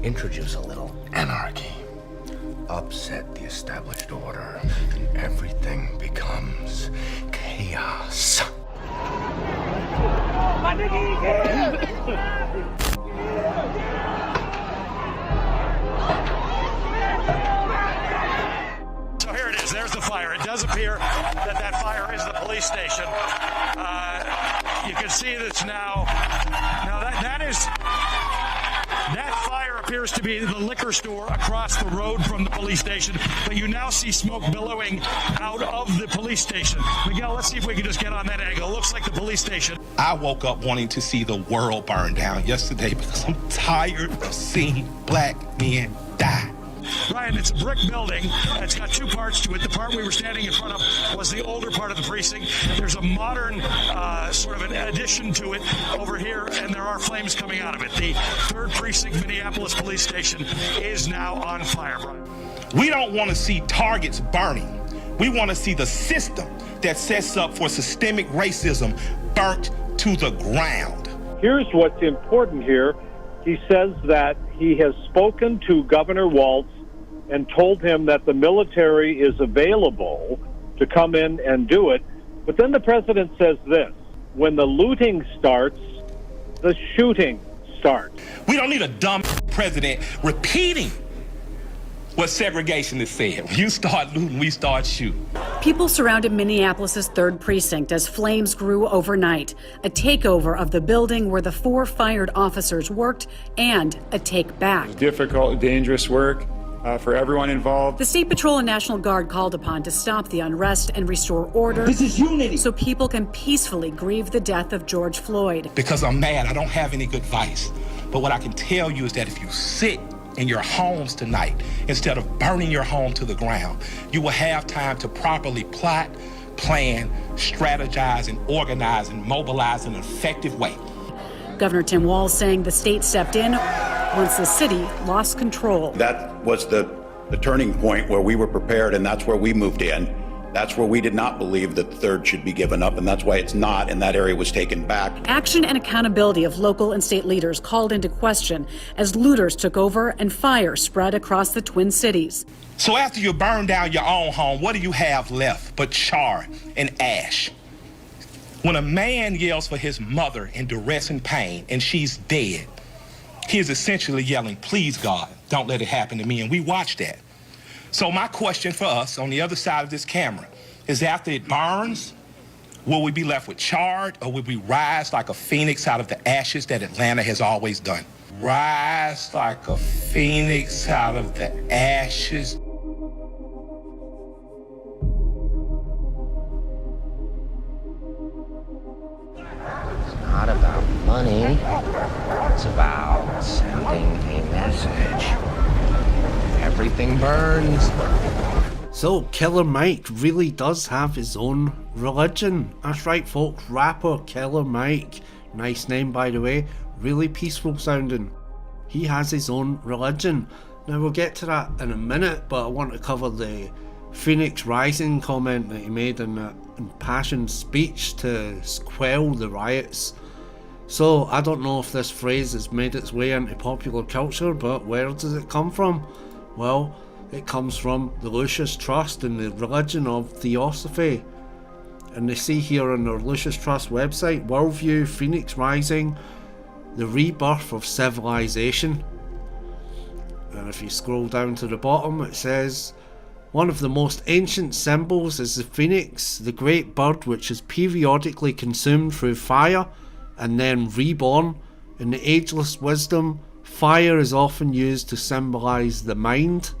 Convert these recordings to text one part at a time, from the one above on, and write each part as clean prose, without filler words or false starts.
Introduce a little anarchy. Upset the established order, and everything becomes chaos. So here it is. There's the fire. It does appear that fire is the police station. You can see that's now that fire appears to be the liquor store across the road from the police station, but you now see smoke billowing out of the police station. Miguel, let's see if we can just get on that angle. It looks like the police station. I woke up wanting to see the world burn down yesterday because I'm tired of seeing black men die. Ryan, it's a brick building. It's got two parts to it. The part we were standing in front of was the older part of the precinct. There's a modern sort of an addition to it over here, and there are flames coming out of it. The 3rd Precinct Minneapolis Police Station is now on fire, Brian. We don't want to see targets burning. We want to see the system that sets up for systemic racism burnt to the ground. Here's what's important here. He says that he has spoken to Governor Walz and told him that the military is available to come in and do it. But then the president says this: when the looting starts, the shooting starts. We don't need a dumb president repeating what segregation is said. When you start looting, we start shooting. People surrounded Minneapolis' 3rd precinct as flames grew overnight. A takeover of the building where the 4 fired officers worked and a take back. Difficult, dangerous work for everyone involved. The State Patrol and National Guard called upon to stop the unrest and restore order. This is unity. So people can peacefully grieve the death of George Floyd. Because I'm mad, I don't have any good advice. But what I can tell you is that if you sit in your homes tonight, instead of burning your home to the ground, you will have time to properly plot, plan, strategize, and organize and mobilize in an effective way. Governor Tim Walz saying the state stepped in once the city lost control. That was the turning point where we were prepared, and that's where we moved in. That's where we did not believe that the 3rd should be given up, and that's why it's not, and that area was taken back. Action and accountability of local and state leaders called into question as looters took over and fire spread across the Twin Cities. So after you burn down your own home, what do you have left but char and ash? When a man yells for his mother in duress and pain and she's dead, he is essentially yelling, "Please, God, don't let it happen to me." And we watch that. So my question for us on the other side of this camera is, after it burns, will we be left with charred, or will we rise like a phoenix out of the ashes that Atlanta has always done? Rise like a phoenix out of the ashes. It's not about money. It's about sending a message. Everything burns. So Killa Mike really does have his own religion. That's right, folks. Rapper Killa Mike, nice name by the way, really peaceful sounding. He has his own religion. Now we'll get to that in a minute, but I want to cover the Phoenix Rising comment that he made in that impassioned speech to quell the riots. So I don't know if this phrase has made its way into popular culture, but where does it come from? Well, it comes from the Lucis Trust and the religion of Theosophy. And they see here on their Lucis Trust website, Worldview, Phoenix Rising, the rebirth of civilization. And if you scroll down to the bottom, it says, one of the most ancient symbols is the phoenix, the great bird which is periodically consumed through fire and then reborn. In the ageless wisdom, fire is often used to symbolize the mind.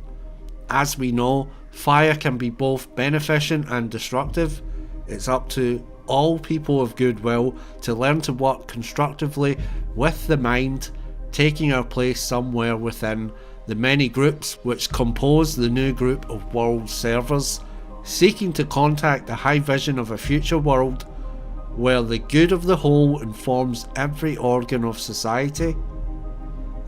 As we know, fire can be both beneficent and destructive. It's up to all people of goodwill to learn to work constructively with the mind, taking our place somewhere within the many groups which compose the new group of world servers, seeking to contact the high vision of a future world where the good of the whole informs every organ of society.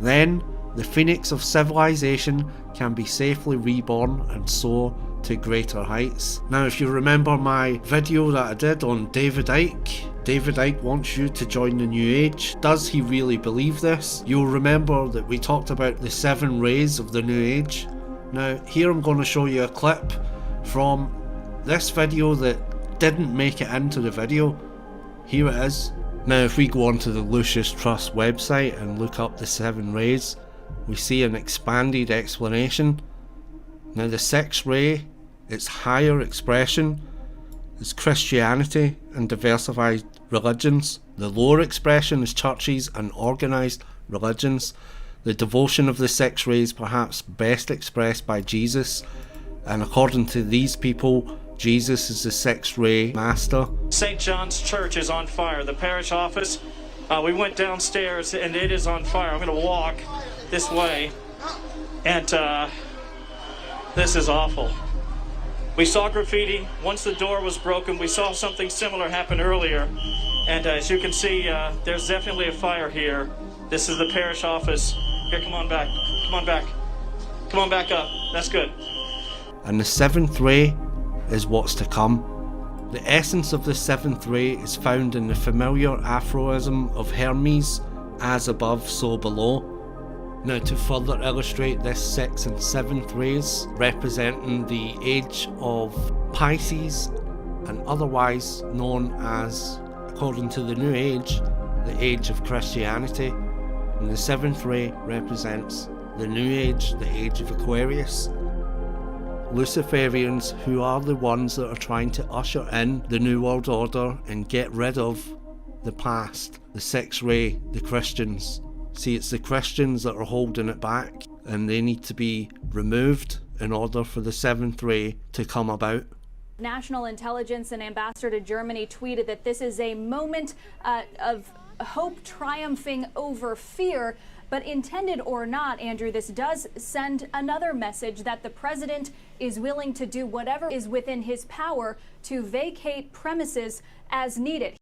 Then, The phoenix of civilization can be safely reborn and soar to greater heights. Now, if you remember my video that I did on David Icke wants you to join the New Age. Does he really believe this? You'll remember that we talked about the 7 rays of the New Age. Now, here I'm going to show you a clip from this video that didn't make it into the video. Here it is. Now, if we go onto the Lucis Trust website and look up the 7 rays, we see an expanded explanation. Now, the 6th ray, its higher expression, is Christianity and diversified religions. The lower expression is churches and organised religions. The devotion of the 6 rays perhaps best expressed by Jesus, and according to these people, Jesus is the 6th ray master. St. John's Church is on fire. The parish office, we went downstairs and it is on fire. I'm going to walk this way, and this is awful. We saw graffiti. Once the door was broken, we saw something similar happen earlier. And as you can see, there's definitely a fire here. This is the parish office. Here, come on back. Come on back. Come on back up. That's good. And the 7th ray is what's to come. The essence of the 7th ray is found in the familiar aphorism of Hermes, as above, so below. Now, to further illustrate this 6th and 7th rays, representing the age of Pisces, and otherwise known as, according to the New Age, the age of Christianity. And the 7th ray represents the New Age, the age of Aquarius. Luciferians, who are the ones that are trying to usher in the New World Order and get rid of the past. The 6th ray, the Christians. See, it's the Christians that are holding it back, and they need to be removed in order for the 7th ray to come about. National intelligence and ambassador to Germany tweeted that this is a moment of hope triumphing over fear. But intended or not, Andrew, this does send another message that the president is willing to do whatever is within his power to vacate premises as needed.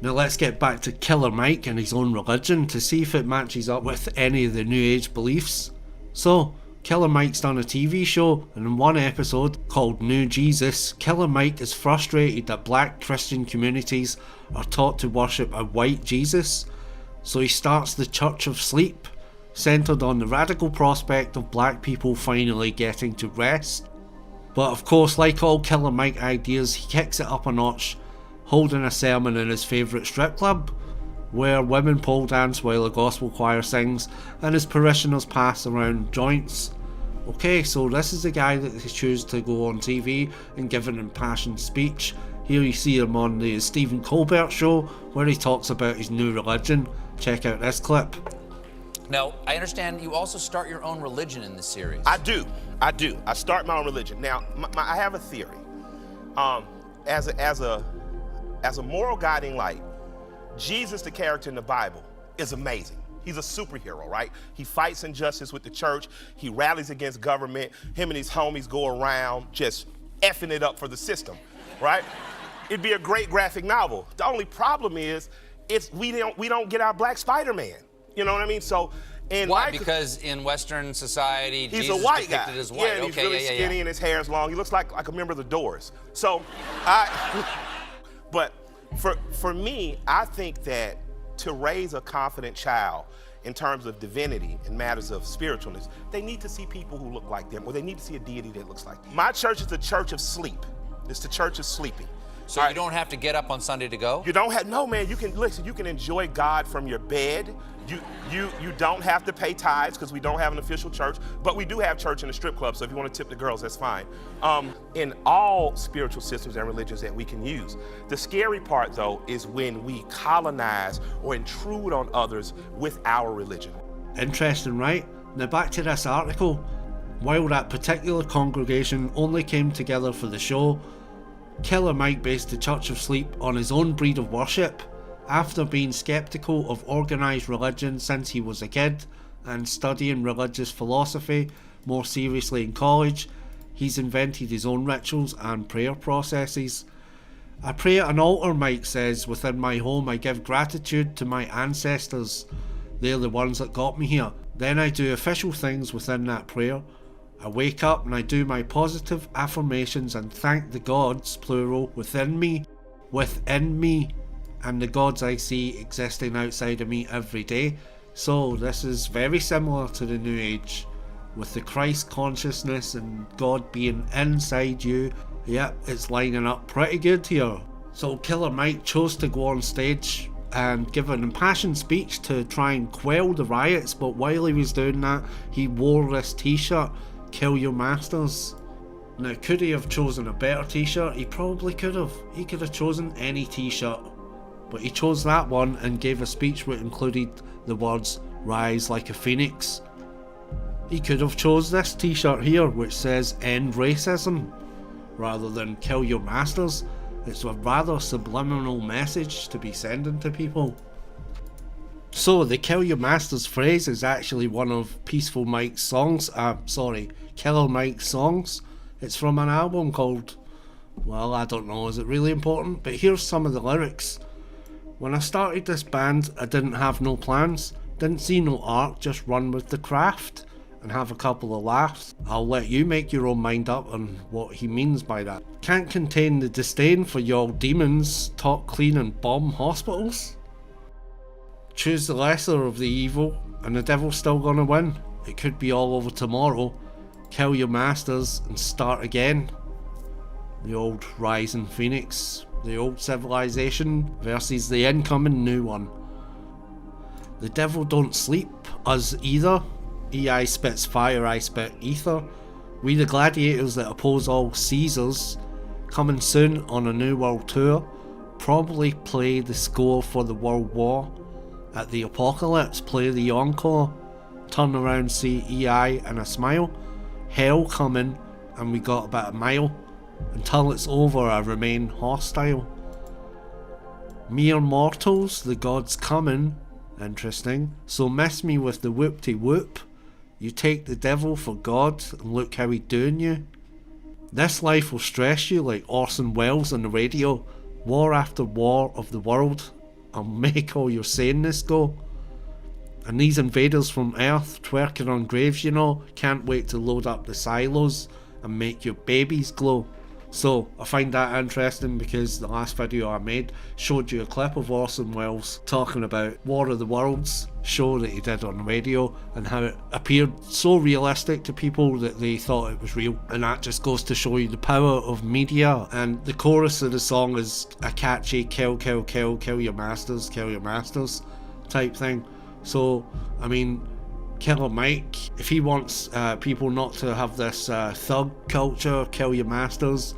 Now let's get back to Killa Mike and his own religion to see if it matches up with any of the New Age beliefs. So, Killa Mike's done a TV show, and in one episode called New Jesus, Killa Mike is frustrated that black Christian communities are taught to worship a white Jesus. So he starts the Church of Sleep, centred on the radical prospect of black people finally getting to rest. But of course, like all Killa Mike ideas, he kicks it up a notch, holding a sermon in his favourite strip club, where women pole dance while a gospel choir sings, and his parishioners pass around joints. Okay, so this is the guy that they choose to go on TV and give an impassioned speech. Here you see him on the Stephen Colbert show, where he talks about his new religion. Check out this clip. Now, I understand you also start your own religion in this series. I do. I start my own religion. Now, I have a theory. As a moral guiding light, Jesus, the character in the Bible, is amazing. He's a superhero, right? He fights injustice with the church. He rallies against government. Him and his homies go around just effing it up for the system, right? It'd be a great graphic novel. The only problem is, we don't get our black Spider-Man. You know what I mean? So, why? Because in Western society, he's Jesus a white is guy. depicted as white. Yeah, and he's really skinny and his hair is long. He looks like a member of the Doors. So, but for me, I think that to raise a confident child in terms of divinity and matters of spiritualness, they need to see people who look like them, or they need to see a deity that looks like them. My church is the church of sleep. It's the church of sleeping. So you don't have to get up on Sunday to go? You don't have, no man, you can, listen, you can enjoy God from your bed. You don't have to pay tithes because we don't have an official church, but we do have church in the strip club, so if you want to tip the girls, that's fine. In all spiritual systems and religions that we can use. The scary part though is when we colonize or intrude on others with our religion. Interesting, right? Now back to this article. While that particular congregation only came together for the show, Killa Mike based the Church of Sleep on his own breed of worship. After being skeptical of organised religion since he was a kid and studying religious philosophy more seriously in college, he's invented his own rituals and prayer processes. I pray at an altar, Mike says. Within my home I give gratitude to my ancestors. They're the ones that got me here. Then I do official things within that prayer. I wake up and I do my positive affirmations and thank the gods, plural, within me, and the gods I see existing outside of me every day. So this is very similar to the New Age, with the Christ consciousness and God being inside you. Yep, it's lining up pretty good here. So Killa Mike chose to go on stage and give an impassioned speech to try and quell the riots, but while he was doing that, he wore this t-shirt, "Kill Your Masters." Now, could he have chosen a better t-shirt? He probably could have. He could have chosen any t-shirt, but he chose that one and gave a speech which included the words "Rise like a Phoenix." He could have chose this t-shirt here which says "End Racism" rather than "Kill Your Masters." It's a rather subliminal message to be sending to people. So the "Kill Your Masters" phrase is actually one of Peaceful Mike's songs, Killa Mike's songs. It's from an album called, well, I don't know, is it really important? But here's some of the lyrics. "When I started this band, I didn't have no plans, didn't see no art, just run with the craft and have a couple of laughs. I'll let you make your own mind up on what he means by that. Can't contain the disdain for y'all demons, talk clean and bomb hospitals. Choose the lesser of the evil and the devil's still gonna win. It could be all over tomorrow. Kill your masters and start again." The old rising phoenix, the old civilization versus the incoming new one. "The devil don't sleep, us either. I spits fire, I spit ether. We the gladiators that oppose all Caesars. Coming soon on a new world tour. Probably play the score for the world war. At the apocalypse, play the encore. Turn around, see EI and a smile. Hell coming, and we got about a mile. Until it's over, I remain hostile. Mere mortals, the gods coming." Interesting. "So miss me with the whoop-de-whoop. You take the devil for God, and look how he doing you. This life will stress you like Orson Welles on the radio. War after war of the world. I'll make all your saneness go. And these invaders from Earth, twerking on graves, you know, can't wait to load up the silos and make your babies glow." So I find that interesting because the last video I made showed you a clip of Orson Welles talking about War of the Worlds show that he did on the radio and how it appeared so realistic to people that they thought it was real. And that just goes to show you the power of media. And the chorus of the song is a catchy kill, kill, kill, kill your masters type thing. So, I mean, Killa Mike, if he wants people not to have this thug culture, kill your masters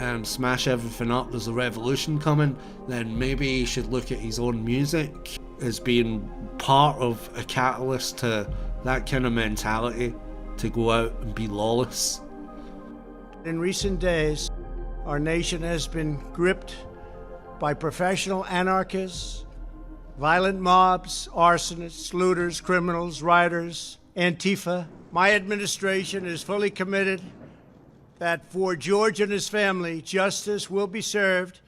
and smash everything up, there's a revolution coming, then maybe he should look at his own music as being part of a catalyst to that kind of mentality, to go out and be lawless. In recent days, our nation has been gripped by professional anarchists, violent mobs, arsonists, looters, criminals, rioters, Antifa. My administration is fully committed that for George and his family, justice will be served.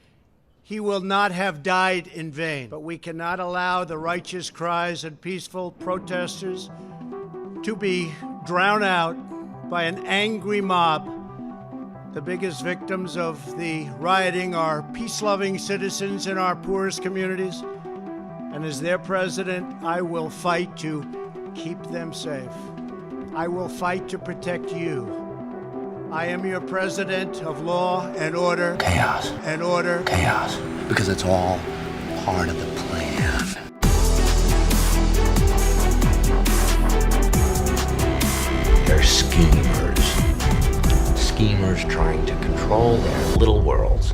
He will not have died in vain. But we cannot allow the righteous cries and peaceful protesters to be drowned out by an angry mob. The biggest victims of the rioting are peace-loving citizens in our poorest communities. And as their president, I will fight to keep them safe. I will fight to protect you. I am your president of law and order. Chaos. And order. Chaos. Because it's all part of the plan. They're schemers. Schemers trying to control their little worlds